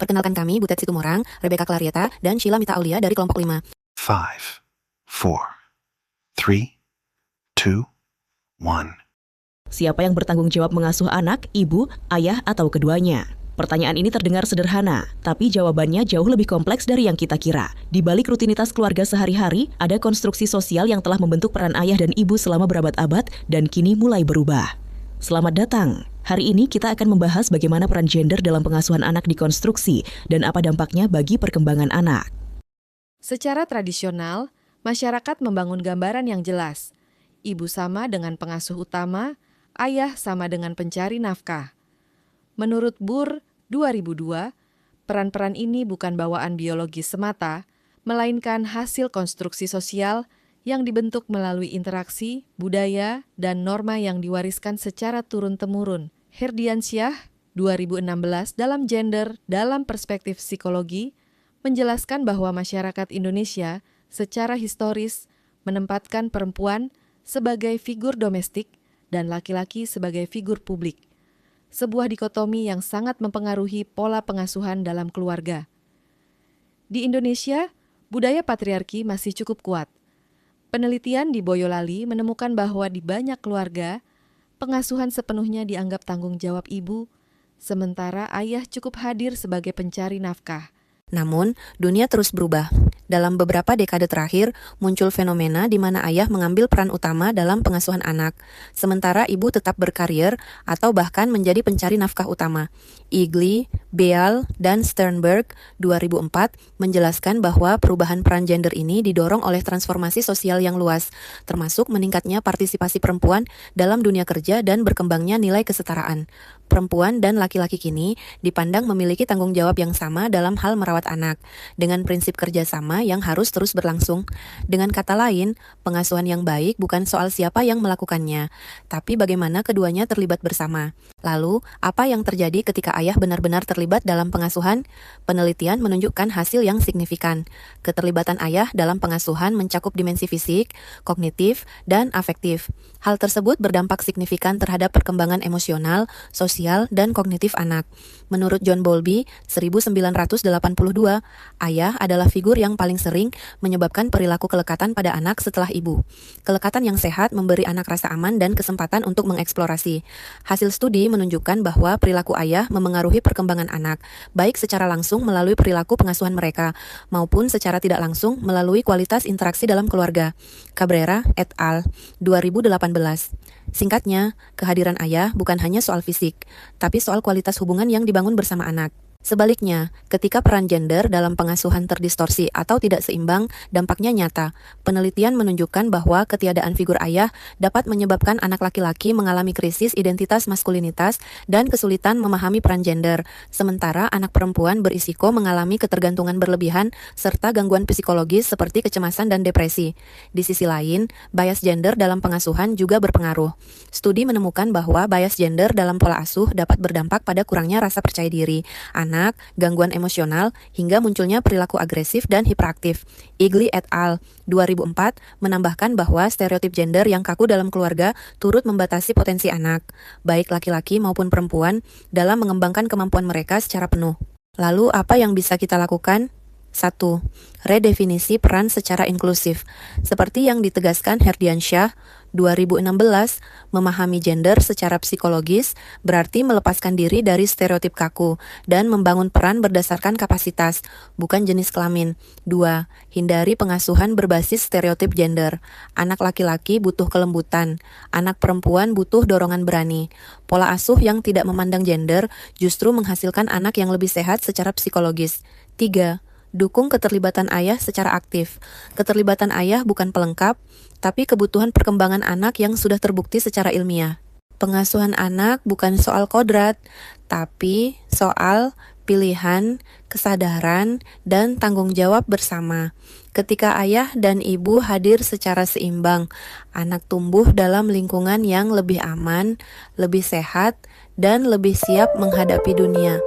Perkenalkan kami Butet Situmorang, Rebecca Clarieta, dan Sheila Mita Aulia dari kelompok 5. 5, 4, 3, 2, 1. Siapa yang bertanggung jawab mengasuh anak, ibu, ayah, atau keduanya? Pertanyaan ini terdengar sederhana, tapi jawabannya jauh lebih kompleks dari yang kita kira. Di balik rutinitas keluarga sehari-hari, ada konstruksi sosial yang telah membentuk peran ayah dan ibu selama berabad-abad dan kini mulai berubah. Selamat datang. Hari ini kita akan membahas bagaimana peran gender dalam pengasuhan anak dikonstruksi dan apa dampaknya bagi perkembangan anak. Secara tradisional, masyarakat membangun gambaran yang jelas. Ibu sama dengan pengasuh utama, ayah sama dengan pencari nafkah. Menurut Burr 2002, peran-peran ini bukan bawaan biologis semata, melainkan hasil konstruksi sosial yang dibentuk melalui interaksi, budaya, dan norma yang diwariskan secara turun-temurun. Herdiansyah 2016 dalam Gender dalam Perspektif Psikologi menjelaskan bahwa masyarakat Indonesia secara historis menempatkan perempuan sebagai figur domestik dan laki-laki sebagai figur publik. Sebuah dikotomi yang sangat mempengaruhi pola pengasuhan dalam keluarga. Di Indonesia, budaya patriarki masih cukup kuat. Penelitian di Boyolali menemukan bahwa di banyak keluarga, pengasuhan sepenuhnya dianggap tanggung jawab ibu, sementara ayah cukup hadir sebagai pencari nafkah. Namun, dunia terus berubah. Dalam beberapa dekade terakhir, muncul fenomena di mana ayah mengambil peran utama dalam pengasuhan anak, sementara ibu tetap berkarir atau bahkan menjadi pencari nafkah utama. Igli, Beal, dan Sternberg 2004 menjelaskan bahwa perubahan peran gender ini didorong oleh transformasi sosial yang luas, termasuk meningkatnya partisipasi perempuan dalam dunia kerja dan berkembangnya nilai kesetaraan. Perempuan dan laki-laki kini dipandang memiliki tanggung jawab yang sama dalam hal merawat anak, dengan prinsip kerjasama yang harus terus berlangsung. Dengan kata lain, pengasuhan yang baik bukan soal siapa yang melakukannya, tapi bagaimana keduanya terlibat bersama. Lalu, apa yang terjadi ketika ayah benar-benar terlibat dalam pengasuhan? Penelitian menunjukkan hasil yang signifikan. Keterlibatan ayah dalam pengasuhan mencakup dimensi fisik, kognitif, dan afektif. Hal tersebut berdampak signifikan terhadap perkembangan emosional, sosial, dan kognitif anak. Menurut John Bowlby, 1982, ayah adalah figur yang paling sering menyebabkan perilaku kelekatan pada anak setelah ibu. Kelekatan yang sehat memberi anak rasa aman dan kesempatan untuk mengeksplorasi. Hasil studi menunjukkan bahwa perilaku ayah memengaruhi perkembangan anak, baik secara langsung melalui perilaku pengasuhan mereka, maupun secara tidak langsung melalui kualitas interaksi dalam keluarga. Cabrera et al. 2018. Singkatnya, kehadiran ayah bukan hanya soal fisik, tapi soal kualitas hubungan yang dibangun bersama anak. Sebaliknya, ketika peran gender dalam pengasuhan terdistorsi atau tidak seimbang, dampaknya nyata. Penelitian menunjukkan bahwa ketiadaan figur ayah dapat menyebabkan anak laki-laki mengalami krisis identitas maskulinitas dan kesulitan memahami peran gender, sementara anak perempuan berisiko mengalami ketergantungan berlebihan serta gangguan psikologis seperti kecemasan dan depresi. Di sisi lain, bias gender dalam pengasuhan juga berpengaruh. Studi menemukan bahwa bias gender dalam pola asuh dapat berdampak pada kurangnya rasa percaya diri anak, gangguan emosional, hingga munculnya perilaku agresif dan hiperaktif. Igli et al. 2004 menambahkan bahwa stereotip gender yang kaku dalam keluarga turut membatasi potensi anak, baik laki-laki maupun perempuan, dalam mengembangkan kemampuan mereka secara penuh. Lalu apa yang bisa kita lakukan? 1. Redefinisi peran secara inklusif. Seperti yang ditegaskan Herdiansyah 2016, memahami gender secara psikologis berarti melepaskan diri dari stereotip kaku dan membangun peran berdasarkan kapasitas, bukan jenis kelamin. 2. Hindari pengasuhan berbasis stereotip gender. Anak laki-laki butuh kelembutan, anak perempuan butuh dorongan berani. Pola asuh yang tidak memandang gender justru menghasilkan anak yang lebih sehat secara psikologis. 3. Dukung keterlibatan ayah secara aktif. Keterlibatan ayah bukan pelengkap, tapi kebutuhan perkembangan anak yang sudah terbukti secara ilmiah. Pengasuhan anak bukan soal kodrat, tapi soal pilihan, kesadaran, dan tanggung jawab bersama. Ketika ayah dan ibu hadir secara seimbang, anak tumbuh dalam lingkungan yang lebih aman, lebih sehat, dan lebih siap menghadapi dunia.